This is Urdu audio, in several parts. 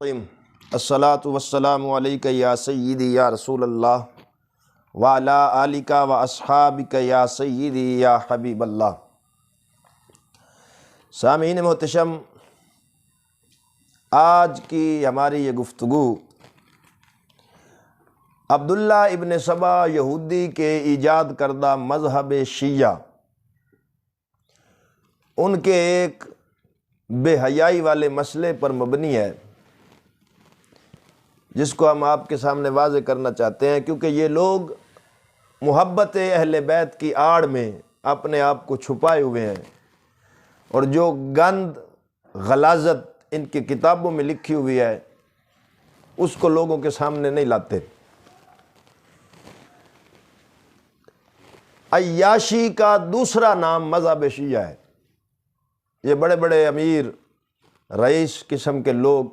الصلاۃ والسلام علیک یا سیدی یا رسول اللہ وعلی آلک و اصحابک یا سیدی یا حبیب اللہ۔ سامعین محتشم، آج کی ہماری یہ گفتگو عبداللہ ابن سبا یہودی کے ایجاد کردہ مذہب شیعہ، ان کے ایک بے حیائی والے مسئلے پر مبنی ہے، جس کو ہم آپ کے سامنے واضح کرنا چاہتے ہیں، کیونکہ یہ لوگ محبت اہل بیت کی آڑ میں اپنے آپ کو چھپائے ہوئے ہیں، اور جو گند غلاظت ان کی کتابوں میں لکھی ہوئی ہے اس کو لوگوں کے سامنے نہیں لاتے۔ عیاشی کا دوسرا نام مذہب شیعہ ہے۔ یہ بڑے بڑے امیر رئیس قسم کے لوگ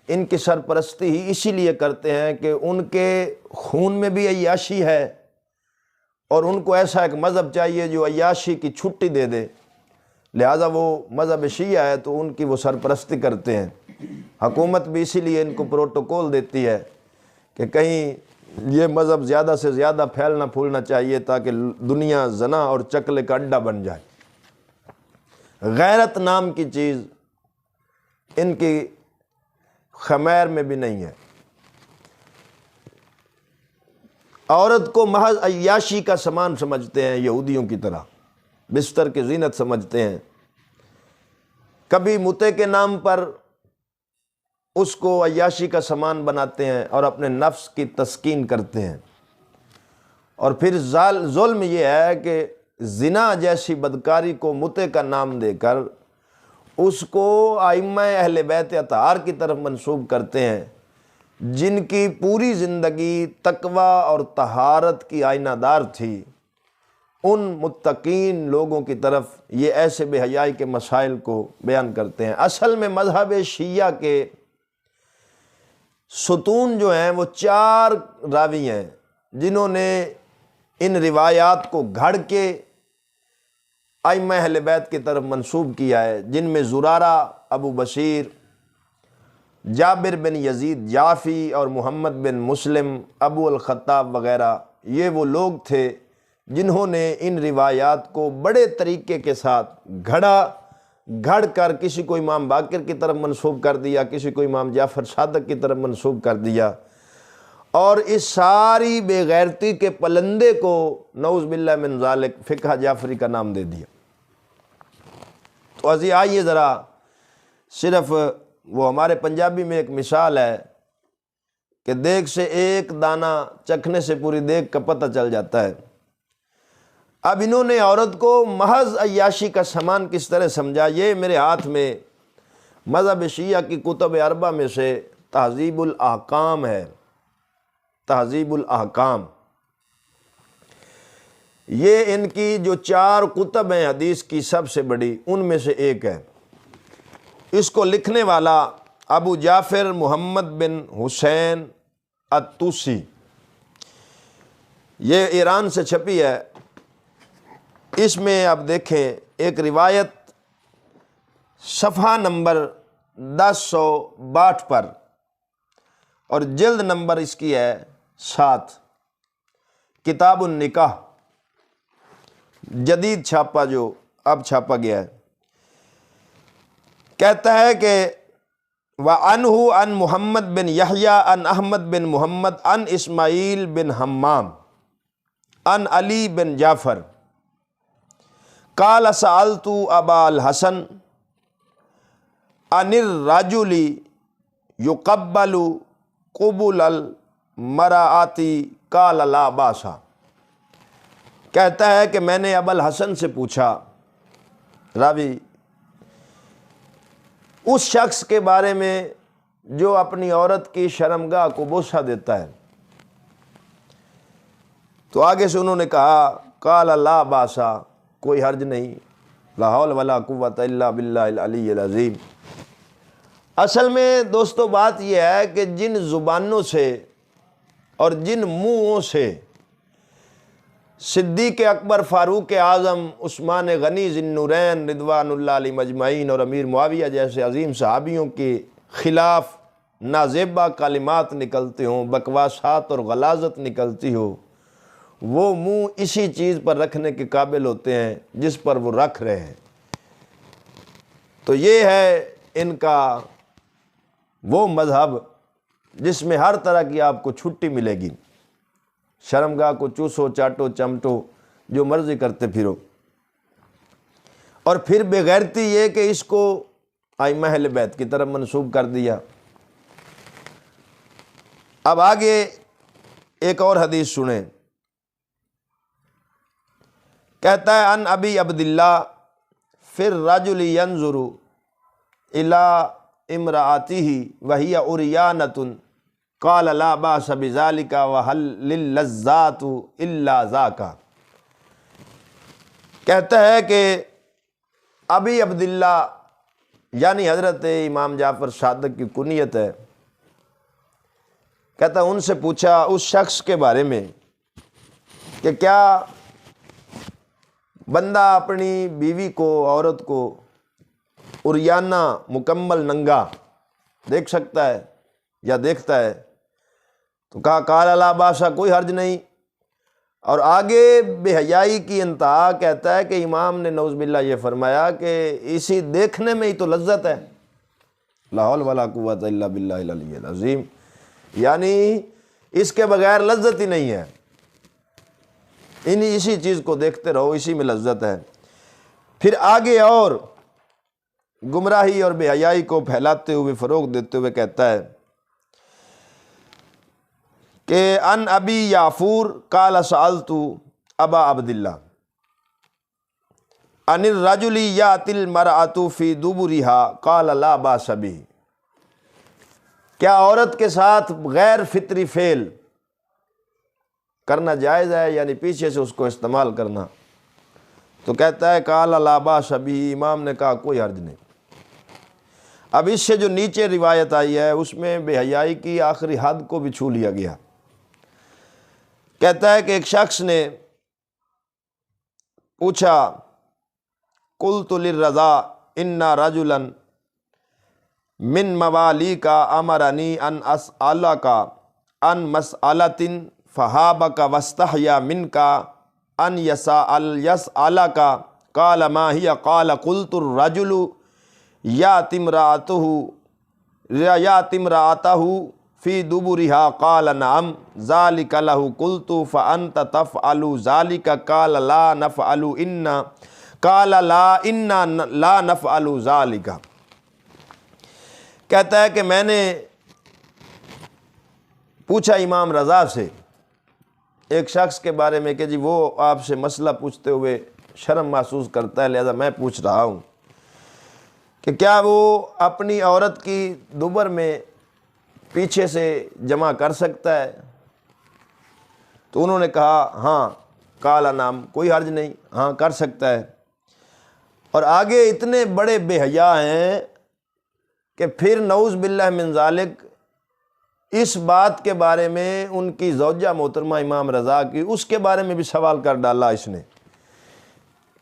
ان کی سرپرستی ہی اسی لیے کرتے ہیں کہ ان کے خون میں بھی عیاشی ہے، اور ان کو ایسا ایک مذہب چاہیے جو عیاشی کی چھٹی دے دے، لہٰذا وہ مذہب شیعہ ہے تو ان کی وہ سرپرستی کرتے ہیں۔ حکومت بھی اسی لیے ان کو پروٹوکول دیتی ہے کہ کہیں یہ مذہب زیادہ سے زیادہ پھیلنا پھولنا چاہیے تاکہ دنیا زنا اور چکلے کا اڈا بن جائے۔ غیرت نام کی چیز ان کی خمیر میں بھی نہیں ہے۔ عورت کو محض عیاشی کا سامان سمجھتے ہیں، یہودیوں کی طرح بستر کی زینت سمجھتے ہیں۔ کبھی متے کے نام پر اس کو عیاشی کا سامان بناتے ہیں اور اپنے نفس کی تسکین کرتے ہیں، اور پھر ظلم یہ ہے کہ زنا جیسی بدکاری کو متے کا نام دے کر اس کو ائمہ اہل بیت اطہار کی طرف منسوب کرتے ہیں، جن کی پوری زندگی تقوی اور طہارت کی آئینہ دار تھی۔ ان متقین لوگوں کی طرف یہ ایسے بے حیائی کے مسائل کو بیان کرتے ہیں۔ اصل میں مذہب شیعہ کے ستون جو ہیں وہ 4 راوی ہیں، جنہوں نے ان روایات کو گھڑ کے ائمہ اہل بیت کی طرف منسوب کیا ہے، جن میں زرارہ ابو بشیر، جابر بن یزید جعفی اور محمد بن مسلم ابو الخطاب وغیرہ، یہ وہ لوگ تھے جنہوں نے ان روایات کو بڑے طریقے کے ساتھ گھڑ کر کسی کو امام باقر کی طرف منسوب کر دیا، کسی کو امام جعفر صادق کی طرف منسوب کر دیا، اور اس ساری بے غیرتی کے پلندے کو نعوذ باللہ من ذالک فقہ جعفری کا نام دے دیا۔ تو آئیے ذرا صرف وہ ہمارے پنجابی میں ایک مثال ہے کہ دیگ سے ایک دانہ چکھنے سے پوری دیگ کا پتہ چل جاتا ہے۔ اب انہوں نے عورت کو محض عیاشی کا سامان کس طرح سمجھا، یہ میرے ہاتھ میں مذہب شیعہ کی کتب اربع میں سے تہذیب الاحکام ہے۔ تہذیب الاحکام یہ ان کی جو 4 کتب ہیں حدیث کی سب سے بڑی، ان میں سے ایک ہے۔ اس کو لکھنے والا ابو جعفر محمد بن حسین الطوسی، یہ ایران سے چھپی ہے۔ اس میں آپ دیکھیں ایک روایت صفحہ نمبر 1062 پر، اور جلد نمبر اس کی ہے 7، کتاب النکاح، جدید چھاپا جو اب چھاپا گیا ہے۔ کہتا ہے کہ وَعَنْهُ عن محمد بن یحییٰ عن احمد بن محمد عن اسماعیل بن حمام عن علی بن جعفر قال سألت ابا الحسن عن الرجل يقبل قبل المرأة قال لا بأس۔ کہتا ہے کہ میں نے ابا الحسن سے پوچھا، راوی، اس شخص کے بارے میں جو اپنی عورت کی شرمگاہ کو بوسہ دیتا ہے، تو آگے سے انہوں نے کہا قال لا بأس، کوئی حرج نہیں، لا حول ولا قوۃ الا باللہ العلی العظیم۔ اصل میں دوستو بات یہ ہے کہ جن زبانوں سے اور جن منہوں سے صدیق اکبر، فاروق اعظم، عثمان غنی ذی النورین رضوان اللہ علیہ مجمعین اور امیر معاویہ جیسے عظیم صحابیوں کے خلاف نازیبا کلمات نکلتے ہوں، بکواسات اور غلاظت نکلتی ہو، وہ منہ اسی چیز پر رکھنے کے قابل ہوتے ہیں جس پر وہ رکھ رہے ہیں۔ تو یہ ہے ان کا وہ مذہب جس میں ہر طرح کی آپ کو چھٹی ملے گی، شرمگاہ کو چوسو چاٹو چمٹو جو مرضی کرتے پھرو۔ اور پھر بے غیرتی یہ کہ اس کو ائمہ اہل بیت کی طرف منسوب کر دیا۔ اب آگے ایک اور حدیث سنیں، کہتا ہے ان ابی عبداللہ فی الرجل ینظر الی امرأتہ وہی عریانۃ قال لا باس بذلک وہل للذات الا ذاک۔ کہتا ہے کہ ابی عبداللہ یعنی حضرت امام جعفر صادق کی کنیت ہے، کہتا ہے ان سے پوچھا اس شخص کے بارے میں کہ کیا بندہ اپنی بیوی کو، عورت کو عریانہ مکمل ننگا دیکھ سکتا ہے یا دیکھتا ہے؟ تو کہا قال لا باسا، کوئی حرج نہیں۔ اور آگے بے حیائی کی انتہا کہتا ہے کہ امام نے نعوذ باللہ یہ فرمایا کہ اسی دیکھنے میں ہی تو لذت ہے، لا حول ولا قوت الا باللہ العلی العظیم، یعنی اس کے بغیر لذت ہی نہیں ہے، اسی چیز کو دیکھتے رہو، اسی میں لذت ہے۔ پھر آگے اور گمراہی اور بے حیائی کو پھیلاتے ہوئے، فروغ دیتے ہوئے کہتا ہے کہ ان ابی یعفور قال سألت ابا عبداللہ ان الرجل یأتی المرأة فی دبرها قال لا باس بہ۔ کیا عورت کے ساتھ غیر فطری فعل کرنا جائز ہے، یعنی پیچھے سے اس کو استعمال کرنا؟ تو کہتا ہے قال لا باس بہ، امام نے کہا کوئی حرج نہیں۔ اب اس سے جو نیچے روایت آئی ہے اس میں بے حیائی کی آخری حد کو بھی چھو لیا گیا۔ کہتا ہے کہ ایک شخص نے پوچھا قلت للرضا ان رجلا من موالیک امرنی ان اسألک ان مسألۃ فہابک واستحیا منک ان یسألک قال ما ہی قال قلت الرجل یأتی امرأتہ فی دبرها قال نعم ذلك له قلت فأنت تفعل ذلك قال لا نفعل قال لا انا لا نفعل ذلك۔ کہتا ہے کہ میں نے پوچھا امام رضا سے ایک شخص کے بارے میں کہ جی وہ آپ سے مسئلہ پوچھتے ہوئے شرم محسوس کرتا ہے، لہذا میں پوچھ رہا ہوں کہ کیا وہ اپنی عورت کی دبر میں پیچھے سے جمع کر سکتا ہے؟ تو انہوں نے کہا ہاں، قال نعم، کوئی حرج نہیں، ہاں کر سکتا ہے۔ اور آگے اتنے بڑے بے حیا ہیں کہ پھر نعوذ باللہ من ذالک اس بات کے بارے میں ان کی زوجہ محترمہ امام رضا کی، اس کے بارے میں بھی سوال کر ڈالا اس نے۔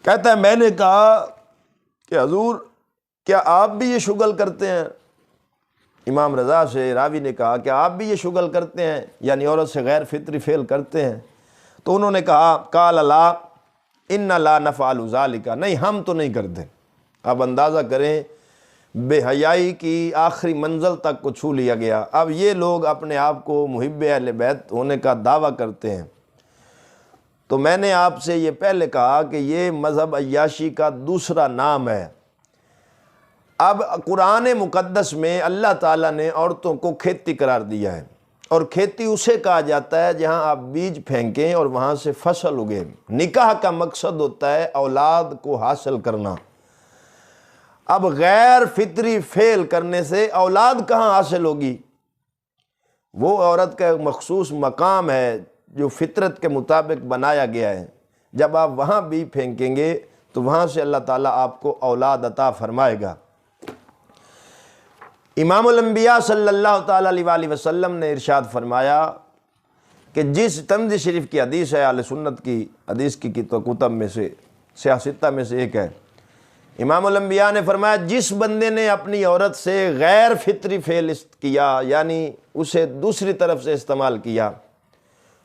کہتا ہے میں نے کہا کہ حضور کیا آپ بھی یہ شغل کرتے ہیں؟ امام رضا سے راوی نے کہا کہ آپ بھی یہ شغل کرتے ہیں، یعنی عورت سے غیر فطری فعل کرتے ہیں؟ تو انہوں نے کہا قال لا ان لا نفعل ذلک، نہیں ہم تو نہیں کرتے۔ اب اندازہ کریں بے حیائی کی آخری منزل تک کو چھو لیا گیا۔ اب یہ لوگ اپنے آپ کو محب اہل بیت ہونے کا دعویٰ کرتے ہیں۔ تو میں نے آپ سے یہ پہلے کہا کہ یہ مذہب عیاشی کا دوسرا نام ہے۔ اب قرآن مقدس میں اللہ تعالیٰ نے عورتوں کو کھیتی قرار دیا ہے، اور کھیتی اسے کہا جاتا ہے جہاں آپ بیج پھینکیں اور وہاں سے فصل اگے۔ نکاح کا مقصد ہوتا ہے اولاد کو حاصل کرنا۔ اب غیر فطری فعل کرنے سے اولاد کہاں حاصل ہوگی؟ وہ عورت کا مخصوص مقام ہے جو فطرت کے مطابق بنایا گیا ہے، جب آپ وہاں بیج پھینکیں گے تو وہاں سے اللہ تعالیٰ آپ کو اولاد عطا فرمائے گا۔ امام الانبیاء صلی اللہ تعالیٰ علیہ وآلہ وسلم نے ارشاد فرمایا کہ جس ترمذی شریف کی حدیث ہے، اہل سنت کی حدیث کی کتب میں سے سیاستہ میں سے ایک ہے، امام الانبیاء نے فرمایا جس بندے نے اپنی عورت سے غیر فطری فعل کیا، یعنی اسے دوسری طرف سے استعمال کیا،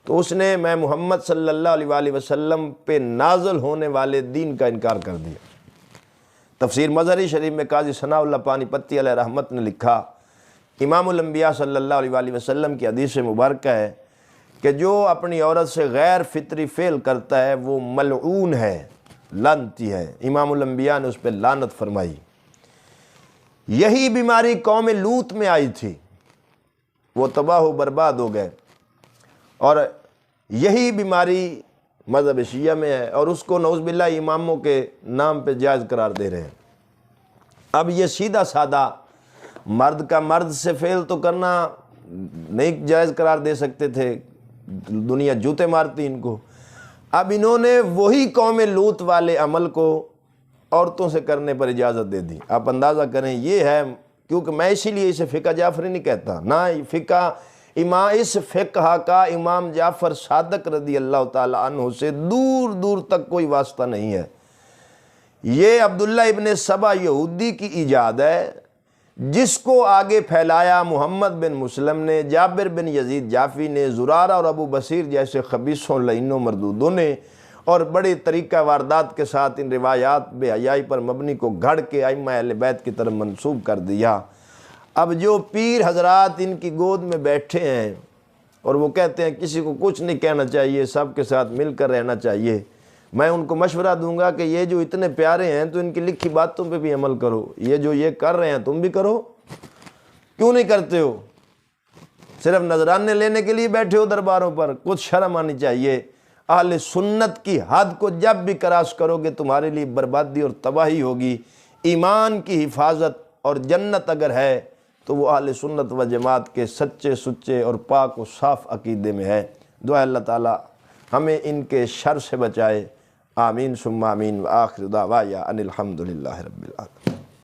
تو اس نے میں محمد صلی اللہ علیہ وآلہ وسلم پہ نازل ہونے والے دین کا انکار کر دیا۔ تفسیر مظہری شریف میں قاضی ثناء اللہ پانی پتی علیہ رحمت نے لکھا، امام الانبیاء صلی اللہ علیہ وآلہ وسلم کی حدیث مبارکہ ہے کہ جو اپنی عورت سے غیر فطری فعل کرتا ہے وہ ملعون ہے، لعنتی ہے۔ امام الانبیاء نے اس پہ لعنت فرمائی۔ یہی بیماری قوم لوط میں آئی تھی، وہ تباہ و برباد ہو گئے، اور یہی بیماری مذہب شیعہ میں ہے، اور اس کو نعوذ باللہ اماموں کے نام پہ جائز قرار دے رہے ہیں۔ اب یہ سیدھا سادہ مرد کا مرد سے فعل تو کرنا نہیں جائز قرار دے سکتے تھے، دنیا جوتے مارتی ان کو۔ اب انہوں نے وہی قوم لوط والے عمل کو عورتوں سے کرنے پر اجازت دے دی۔ آپ اندازہ کریں، یہ ہے، کیونکہ میں اسی لیے اسے فقہ جعفری نہیں کہتا، نہ فقہ اس فقہ کا امام جعفر صادق رضی اللہ تعالی عنہ سے دور دور تک کوئی واسطہ نہیں ہے۔ یہ عبداللہ ابن سبا یہودی کی ایجاد ہے، جس کو آگے پھیلایا محمد بن مسلم نے، جابر بن یزید جعفی نے، زرارہ اور ابو بصیر جیسے خبیثوں لعینوں مردودوں نے، اور بڑے طریقہ واردات کے ساتھ ان روایات بے حیائی پر مبنی کو گھڑ کے ائمہ اہل بیت کی طرف منسوب کر دیا۔ اب جو پیر حضرات ان کی گود میں بیٹھے ہیں اور وہ کہتے ہیں کسی کو کچھ نہیں کہنا چاہیے، سب کے ساتھ مل کر رہنا چاہیے، میں ان کو مشورہ دوں گا کہ یہ جو اتنے پیارے ہیں تو ان کی لکھی باتوں پہ بھی عمل کرو، یہ جو یہ کر رہے ہیں تم بھی کرو، کیوں نہیں کرتے ہو؟ صرف نذرانے لینے کے لیے بیٹھے ہو درباروں پر؟ کچھ شرم آنی چاہیے۔ اہل سنت کی حد کو جب بھی کراس کرو گے تمہارے لیے بربادی اور تباہی ہوگی۔ ایمان کی حفاظت اور جنت اگر ہے تو وہ اہل سنت و جماعت کے سچے سچے اور پاک و صاف عقیدے میں ہے۔ دعا اللہ تعالی ہمیں ان کے شر سے بچائے، آمین ثم آمین، وآخر دعوایا ان الحمدللہ رب العالمین۔